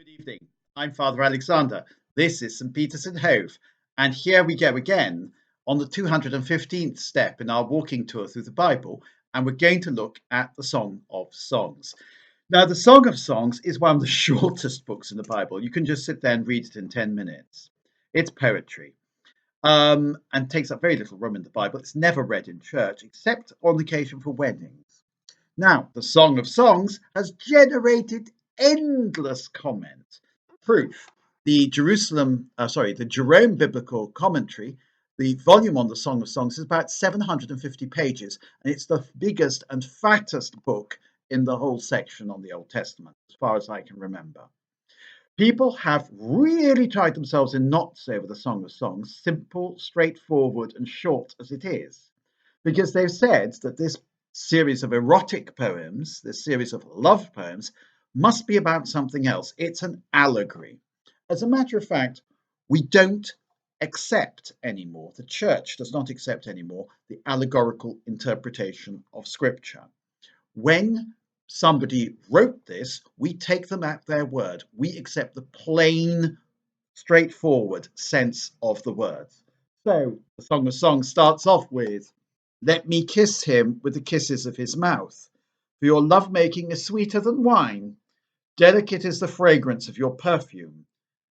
Good evening. I'm Father Alexander. This is St. Peter's in Hove, and here we go again on the 215th step in our walking tour through the Bible, and we're going to look at the Song of Songs. Now, the Song of Songs is one of the shortest books in the Bible. You can just sit there and read it in 10 minutes. It's poetry and takes up very little room in the Bible. It's never read in church except on occasion for weddings. Now, the Song of Songs has generated endless comment. Proof: the the Jerome Biblical Commentary, the volume on the Song of Songs is about 750 pages, and it's the biggest and fattest book in the whole section on the Old Testament, as far as I can remember. People have really tied themselves in knots over the Song of Songs, simple, straightforward, and short as it is, because they've said that this series of erotic poems, this series of love poems, must be about something else. It's an allegory. As a matter of fact, we don't accept anymore, the church does not accept anymore the allegorical interpretation of Scripture. When somebody wrote this, we take them at their word. We accept the plain, straightforward sense of the words. So the Song of Songs starts off with, "Let me kiss him with the kisses of his mouth. For your lovemaking is sweeter than wine. Delicate is the fragrance of your perfume.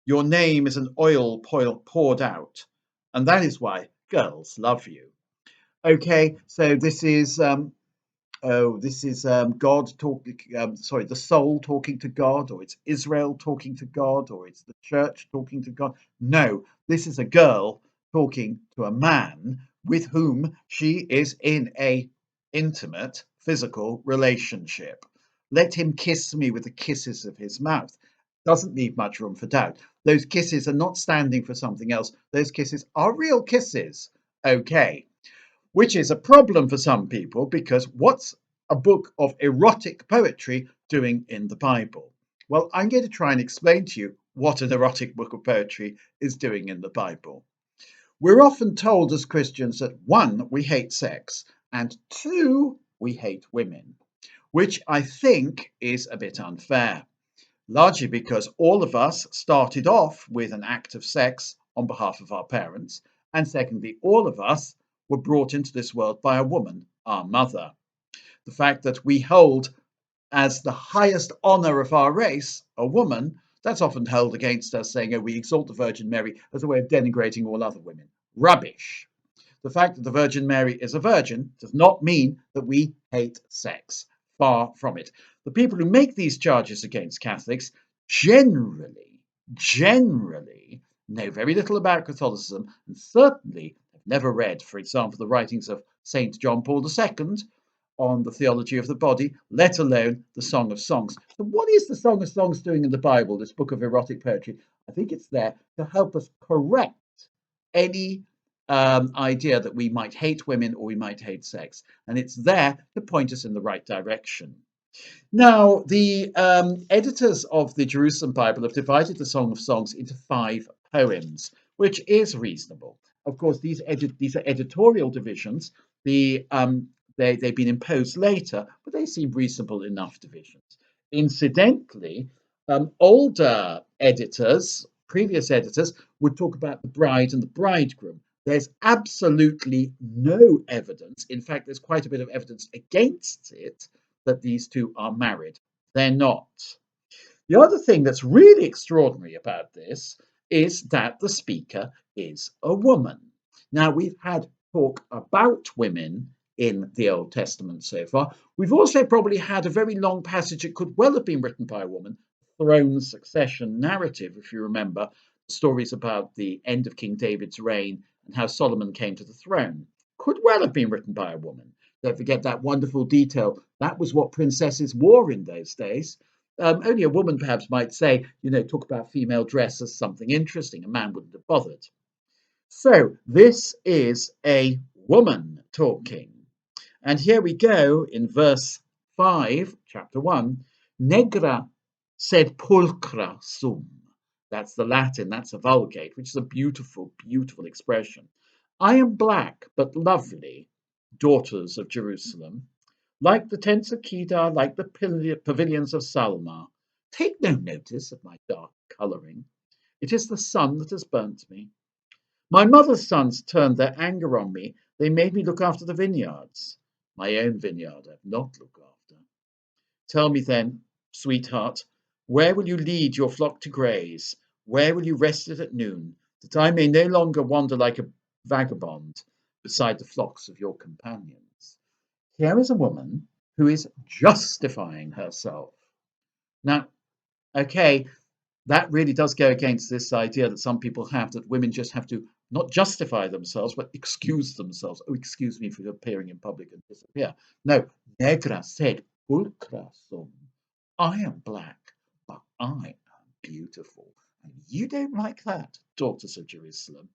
Your name is an oil poured out. And that is why girls love you." Okay, so this is God talking, the soul talking to God, or it's Israel talking to God, or it's the church talking to God. No, this is a girl talking to a man with whom she is in a intimate physical relationship. Let him kiss me with the kisses of his mouth. Doesn't leave much room for doubt. Those kisses are not standing for something else. Those kisses are real kisses. Okay. Which is a problem for some people, because what's a book of erotic poetry doing in the Bible? Well, I'm going to try and explain to you what an erotic book of poetry is doing in the Bible. We're often told as Christians that one, we hate sex, and two, we hate women, which I think is a bit unfair, largely because all of us started off with an act of sex on behalf of our parents, and secondly, all of us were brought into this world by a woman, our mother. The fact that we hold as the highest honour of our race a woman, that's often held against us, saying, oh, we exalt the Virgin Mary as a way of denigrating all other women. Rubbish. The fact that the Virgin Mary is a virgin does not mean that we hate sex. Far from it. The people who make these charges against Catholics generally know very little about Catholicism, and certainly have never read, for example, the writings of St. John Paul II on the theology of the body, let alone the Song of Songs. So what is the Song of Songs doing in the Bible, this book of erotic poetry? I think it's there to help us correct any idea that we might hate women or we might hate sex. And it's there to point us in the right direction. Now, the editors of the Jerusalem Bible have divided the Song of Songs into 5 poems, which is reasonable. Of course, these are editorial divisions. They've been imposed later, but they seem reasonable enough divisions. Incidentally, older editors, previous editors, would talk about the bride and the bridegroom. There's absolutely no evidence. In fact, there's quite a bit of evidence against it that these two are married. They're not. The other thing that's really extraordinary about this is that the speaker is a woman. Now, we've had talk about women in the Old Testament so far. We've also probably had a very long passage that could well have been written by a woman, throne succession narrative, if you remember, stories about the end of King David's reign and how Solomon came to the throne. Could well have been written by a woman. Don't forget that wonderful detail. That was what princesses wore in those days. Only a woman perhaps might say, talk about female dress as something interesting. A man wouldn't have bothered. So this is a woman talking. And here we go in verse 5, chapter 1. Negra sed pulchra sum. That's the Latin, that's a Vulgate, which is a beautiful, beautiful expression. I am black but lovely, daughters of Jerusalem, like the tents of Kedar, like the pavilions of Salma. Take no notice of my dark colouring. It is the sun that has burnt me. My mother's sons turned their anger on me. They made me look after the vineyards. My own vineyard I've not looked after. Tell me then, sweetheart, where will you lead your flock to graze? Where will you rest it at noon, that I may no longer wander like a vagabond beside the flocks of your companions? Here is a woman who is justifying herself. Now, okay, that really does go against this idea that some people have that women just have to not justify themselves, but excuse themselves. Oh, excuse me for appearing in public and disappear. No, Negra said, pulchra sum. I am black, but I am beautiful. And you don't like that, daughters of Jerusalem.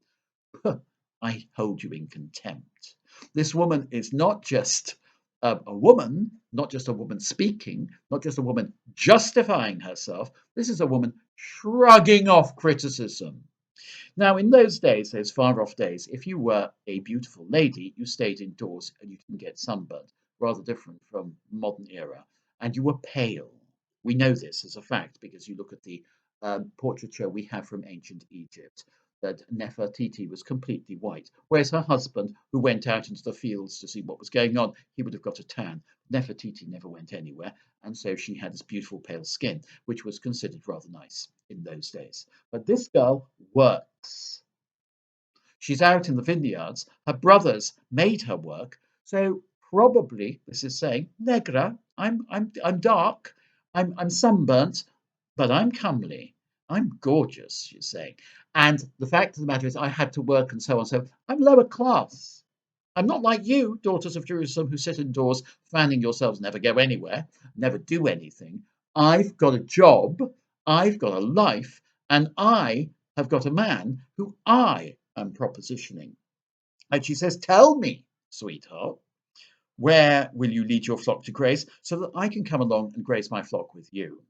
I hold you in contempt. This woman is not just a woman, not just a woman speaking, not just a woman justifying herself. This is a woman shrugging off criticism. Now, in those days, those far off days, if you were a beautiful lady, you stayed indoors and you didn't get sunburned, rather different from modern era, and you were pale. We know this as a fact because you look at the portraiture we have from ancient Egypt, that Nefertiti was completely white, whereas her husband, who went out into the fields to see what was going on, he would have got a tan. Nefertiti never went anywhere, and so she had this beautiful pale skin, which was considered rather nice in those days. But this girl works. She's out in the vineyards. Her brothers made her work. So probably this is saying, Negra, I'm dark, I'm sunburnt, but I'm comely. I'm gorgeous, she's saying. And the fact of the matter is I had to work and so on. So I'm lower class. I'm not like you, daughters of Jerusalem, who sit indoors, fanning yourselves, never go anywhere, never do anything. I've got a job, I've got a life, and I have got a man who I am propositioning. And she says, tell me, sweetheart, where will you lead your flock to graze so that I can come along and graze my flock with you?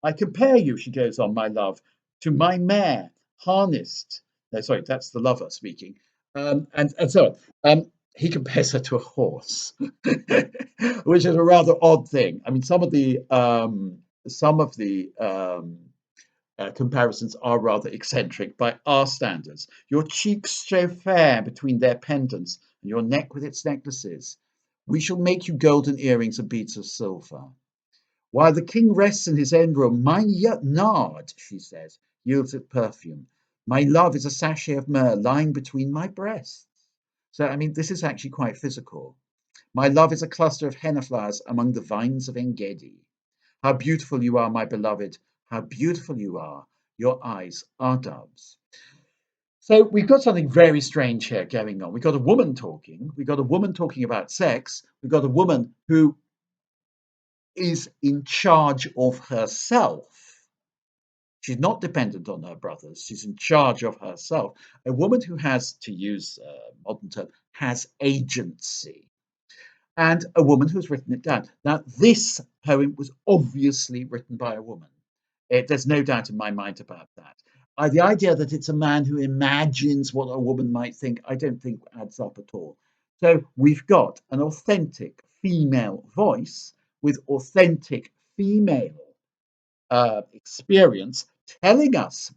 I compare you, she goes on, my love, to my mare harnessed. No, sorry, that's the lover speaking. And so on. He compares her to a horse, which is a rather odd thing. I mean, some of the comparisons are rather eccentric by our standards. Your cheeks show fair between their pendants, and your neck with its necklaces. We shall make you golden earrings and beads of silver. While the king rests in his own room, my nard, she says, yields it perfume. My love is a sachet of myrrh lying between my breasts. So, I mean, this is actually quite physical. My love is a cluster of henna flowers among the vines of Engedi. How beautiful you are, my beloved. How beautiful you are. Your eyes are doves. So we've got something very strange here going on. We've got a woman talking. We've got a woman talking about sex. We've got a woman who is in charge of herself. She's not dependent on her brothers. She's in charge of herself. A woman who has, to use a modern term, has agency. And a woman who's written it down. Now, this poem was obviously written by a woman. There's no doubt in my mind about that. The idea that it's a man who imagines what a woman might think, I don't think adds up at all. So we've got an authentic female voice with authentic female experience telling us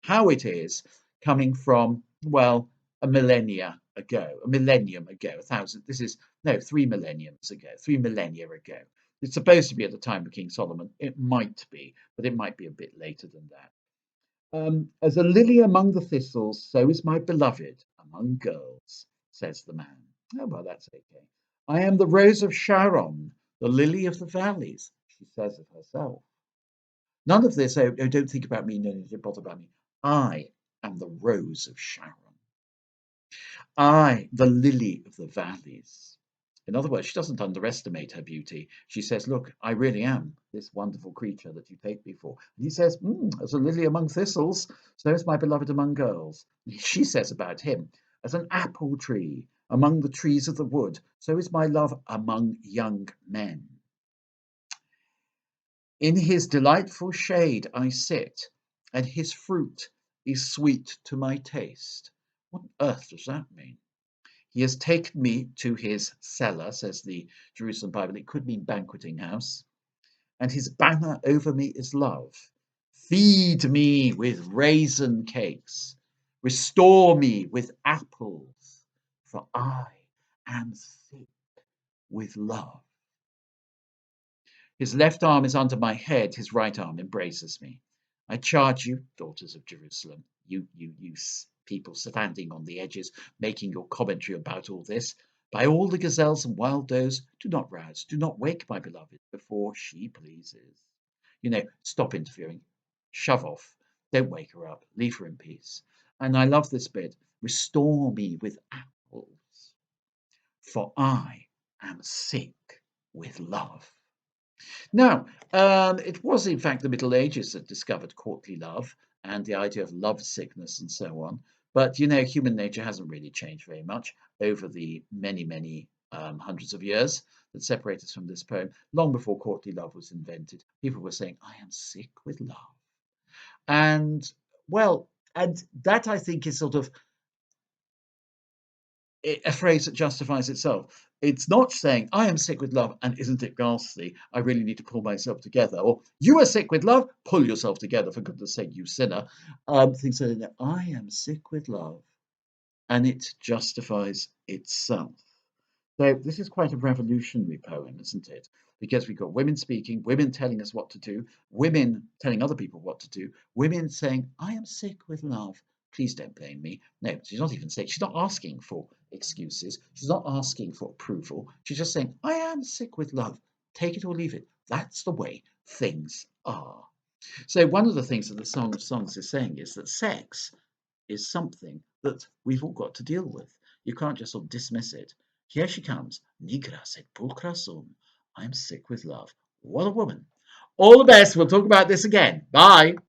how it is coming from, well, a millennium ago, 1,000. This is, no, 3 millenniums ago, 3 millennia ago. It's supposed to be at the time of King Solomon. It might be, but it might be a bit later than that. As a lily among the thistles, so is my beloved among girls, says the man. Oh, well, that's okay. I am the rose of Sharon, the lily of the valleys, she says of herself. None of this, oh, don't think about me, no, don't bother about me. I am the rose of Sharon. I, the lily of the valleys. In other words, she doesn't underestimate her beauty. She says, look, I really am this wonderful creature that you take me for. And he says, as a lily among thistles, so is my beloved among girls. She says about him, as an apple tree among the trees of the wood, so is my love among young men. In his delightful shade I sit, and his fruit is sweet to my taste. What on earth does that mean? He has taken me to his cellar, says the Jerusalem Bible. It could mean banqueting house. and his banner over me is love. Feed me with raisin cakes, restore me with apples, for I am sick with love. His left arm is under my head, his right arm embraces me. I charge you, daughters of Jerusalem, you people standing on the edges, making your commentary about all this. By all the gazelles and wild does, do not rouse, do not wake my beloved before she pleases. Stop interfering, shove off, don't wake her up, leave her in peace. And I love this bit. Restore me with apples, for I am sick with love. Now, it was in fact the Middle Ages that discovered courtly love and the idea of love sickness and so on. But human nature hasn't really changed very much over the many, many hundreds of years that separate us from this poem. Long before courtly love was invented, people were saying, I am sick with love. And, well, and that I think is sort of a phrase that justifies itself. It's not saying, I am sick with love and isn't it ghastly? I really need to pull myself together. Or, you are sick with love? Pull yourself together, for goodness sake, you sinner. Things like that. I am sick with love and it justifies itself. So this is quite a revolutionary poem, isn't it? Because we've got women speaking, women telling us what to do, women telling other people what to do, women saying, I am sick with love. Please don't blame me. No, she's not even saying, she's not asking for excuses. She's not asking for approval. She's just saying, I am sick with love. Take it or leave it. That's the way things are. So one of the things that the Song of Songs is saying is that sex is something that we've all got to deal with. You can't just sort of dismiss it. Here she comes. Nigras et pulchra sum. I'm sick with love. What a woman. All the best. We'll talk about this again. Bye.